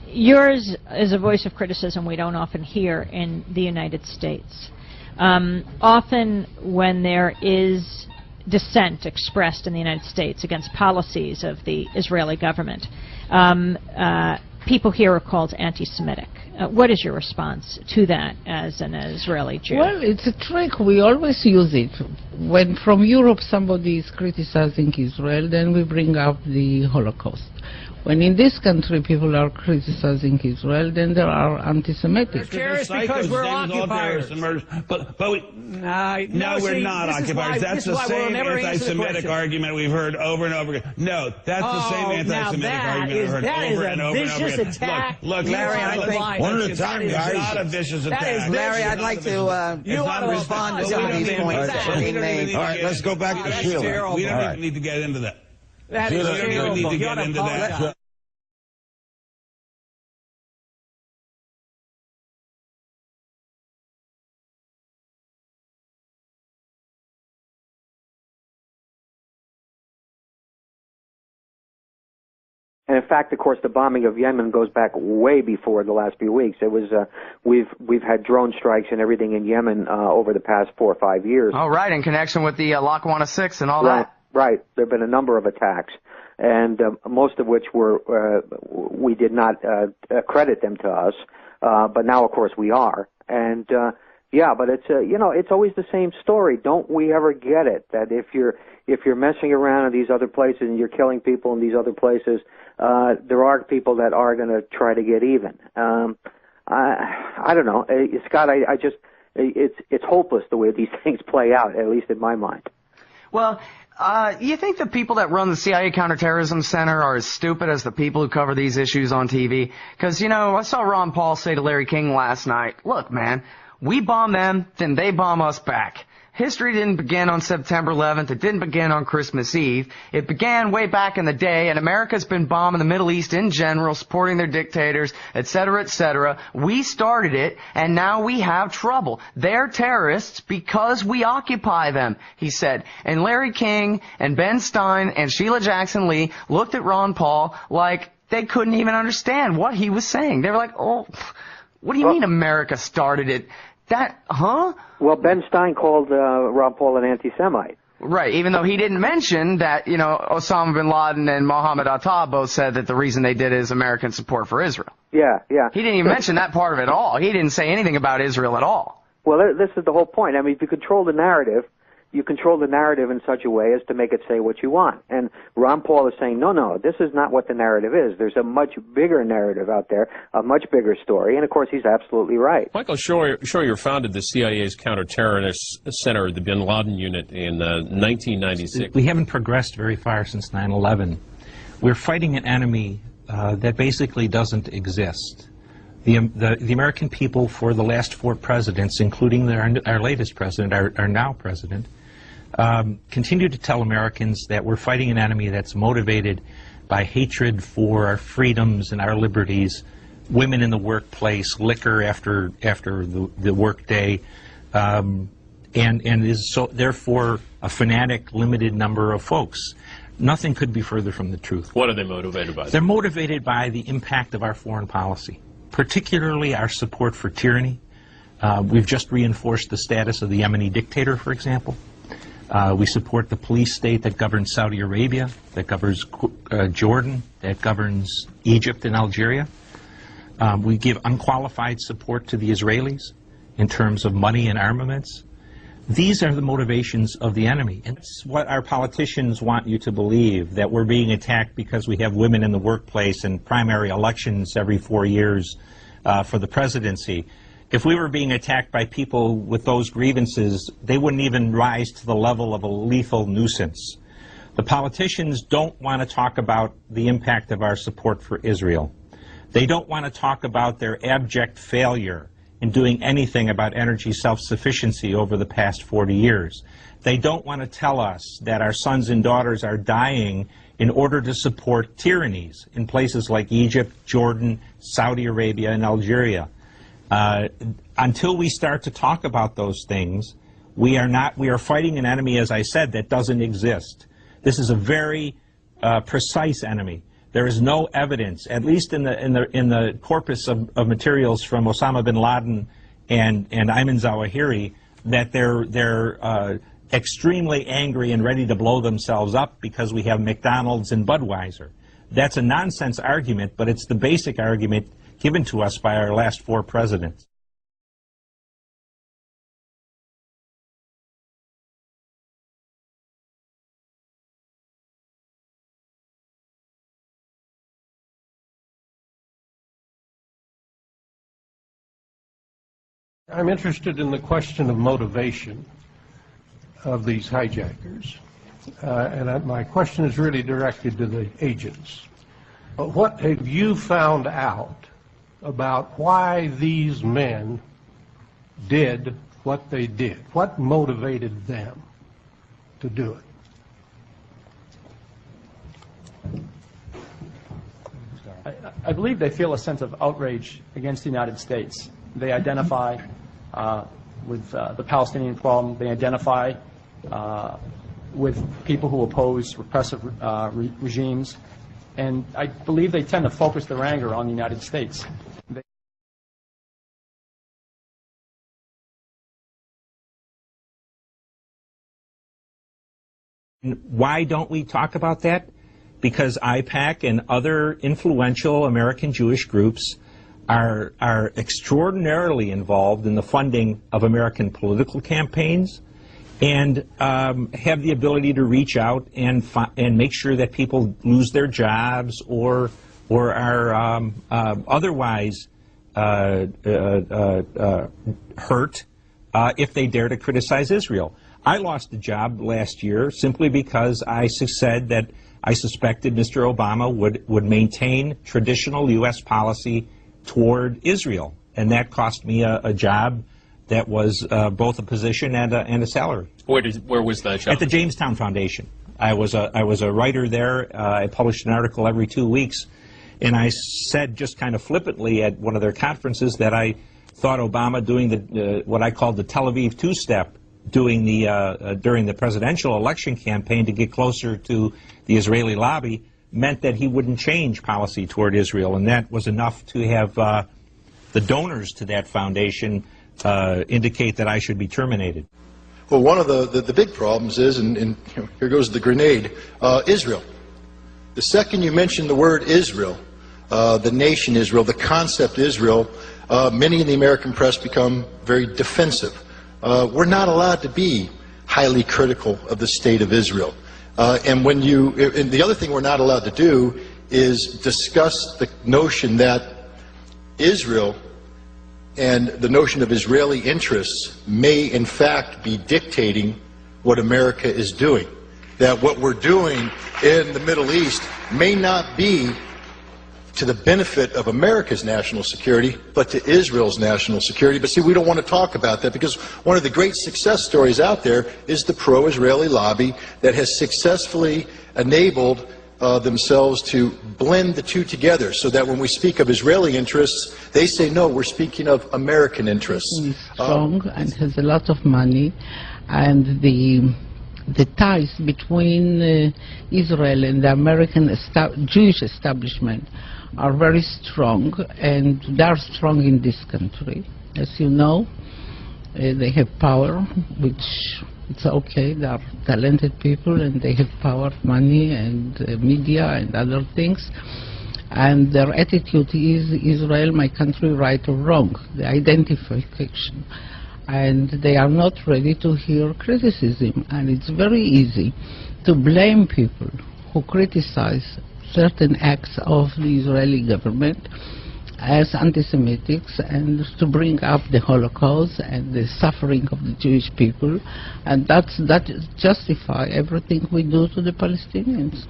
yours is a voice of criticism we don't often hear in the United States. Often when there is dissent expressed in the United States against policies of the Israeli government, people here are called anti-Semitic. What is your response to that as an Israeli Jew? Well, it's a trick. We always use it. When from Europe somebody is criticizing Israel, then we bring up the Holocaust. When in this country people are criticizing Israel, then there are anti-Semitic. Terrorists because we're occupiers. But no, we're not occupiers. That's the same anti-Semitic argument we've heard over and over again. No, that's the same anti-Semitic argument we've heard over and over and over again. Attack. Look, Larry, one at a time, guys. It's not a vicious attack. That is, Larry, I'd like to respond to some of these points that are being made. All right, let's go back to Sheila. We don't even need to get into that. That is terrible. We don't even need to get into that. And in fact, of course, the bombing of Yemen goes back way before the last few weeks. It was we've had drone strikes and everything in Yemen over the past 4 or 5 years. Oh, right, in connection with the Lackawanna 6 and all that. Right. Right. There have been a number of attacks, and most of which were we did not credit them to us, but now, of course, we are. And yeah, but it's it's always the same story. Don't we ever get it that if you're messing around in these other places and you're killing people in these other places, there are people that are going to try to get even. I don't know, Scott. I just it's hopeless the way these things play out, at least in my mind. Well, you think the people that run the CIA Counterterrorism Center are as stupid as the people who cover these issues on TV? Because, I saw Ron Paul say to Larry King last night, look, man, we bomb them, then they bomb us back. History didn't begin on September 11th. It didn't begin on Christmas Eve. It began way back in the day, and America's been bombing the Middle East in general, supporting their dictators, et cetera, et cetera. We started it, and now we have trouble. They're terrorists because we occupy them, he said. And Larry King and Ben Stein and Sheila Jackson Lee looked at Ron Paul like they couldn't even understand what he was saying. They were like, oh, what do you mean America started it? Well, Ben Stein called Ron Paul an anti-Semite. Right, even though he didn't mention that, Osama bin Laden and Mohammed Atta both said that the reason they did it is American support for Israel. Yeah. He didn't even mention that part of it at all. He didn't say anything about Israel at all. Well, this is the whole point. I mean, if you control the narrative, you control the narrative in such a way as to make it say what you want. And Ron Paul is saying, no, this is not what the narrative is. There's a much bigger narrative out there, a much bigger story. And, of course, he's absolutely right. Michael Scheuer founded the CIA's Counterterrorist Center, the Bin Laden Unit, in 1996. We haven't progressed very far since 9/11. We're fighting an enemy that basically doesn't exist. The American people for the last 4 presidents, including our latest president, our now president, continue to tell Americans that we're fighting an enemy that's motivated by hatred for our freedoms and our liberties, women in the workplace, liquor after the workday, and is so therefore a fanatic, limited number of folks. Nothing could be further from the truth. What are they motivated by? They're motivated by the impact of our foreign policy, particularly our support for tyranny. We've just reinforced the status of the Yemeni dictator, for example. We support the police state that governs Saudi Arabia, that governs Jordan, that governs Egypt and Algeria. We give unqualified support to the Israelis in terms of money and armaments. These are the motivations of the enemy. And it's what our politicians want you to believe, that we're being attacked because we have women in the workplace and primary elections every 4 years for the presidency. If we were being attacked by people with those grievances, they wouldn't even rise to the level of a lethal nuisance. The politicians don't want to talk about the impact of our support for Israel. They don't want to talk about their abject failure in doing anything about energy self-sufficiency over the past 40 years. They don't want to tell us that our sons and daughters are dying in order to support tyrannies in places like Egypt, Jordan, Saudi Arabia, and Algeria. Until we start to talk about those things, we are fighting an enemy, as I said, that doesn't exist. This is a very precise enemy. There is no evidence, at least in the corpus of materials from Osama bin Laden and Ayman Zawahiri, that they're extremely angry and ready to blow themselves up because we have McDonald's and Budweiser. That's a nonsense argument, but it's the basic argument given to us by our last 4 presidents. I'm interested in the question of motivation of these hijackers. My question is really directed to the agents. What have you found out about why these men did what they did? What motivated them to do it? I believe they feel a sense of outrage against the United States. They identify with the Palestinian problem. They identify with people who oppose repressive regimes. And I believe they tend to focus their anger on the United States. Why don't we talk about that? Because AIPAC and other influential American Jewish groups are extraordinarily involved in the funding of American political campaigns and have the ability to reach out and make sure that people lose their jobs or are otherwise hurt if they dare to criticize Israel. I lost a job last year simply because I said that I suspected Mr. Obama would maintain traditional U.S. policy toward Israel, and that cost me a job that was both a position and a salary. Where was that job? At the Jamestown Foundation. I was a writer there. I published an article every 2 weeks, and I said just kind of flippantly at one of their conferences that I thought Obama doing what I called the Tel Aviv two-step during the presidential election campaign to get closer to the Israeli lobby meant that he wouldn't change policy toward Israel, and that was enough to have the donors to that foundation indicate that I should be terminated. Well, one of the big problems is, and here goes the grenade, Israel. The second you mention the word Israel, the nation Israel, the concept Israel, many in the American press become very defensive. We're not allowed to be highly critical of the state of Israel. And the other thing we're not allowed to do is discuss the notion that Israel and the notion of Israeli interests may in fact be dictating what America is doing. That what we're doing in the Middle East may not be to the benefit of America's national security, but to Israel's national security. But see, we don't want to talk about that because one of the great success stories out there is the pro-Israeli lobby that has successfully enabled themselves to blend the two together so that when we speak of Israeli interests, they say, no, we're speaking of American interests. He's strong and has a lot of money, and the ties between Israel and the American Jewish establishment are very strong, and they are strong in this country. As you know, they have power, which it's okay. They are talented people, and they have power, money, and media, and other things. And their attitude is Israel, my country, right or wrong, the identification. And they are not ready to hear criticism. And it's very easy to blame people who criticize certain acts of the Israeli government as anti-Semitics and to bring up the Holocaust and the suffering of the Jewish people, and that justify everything we do to the Palestinians.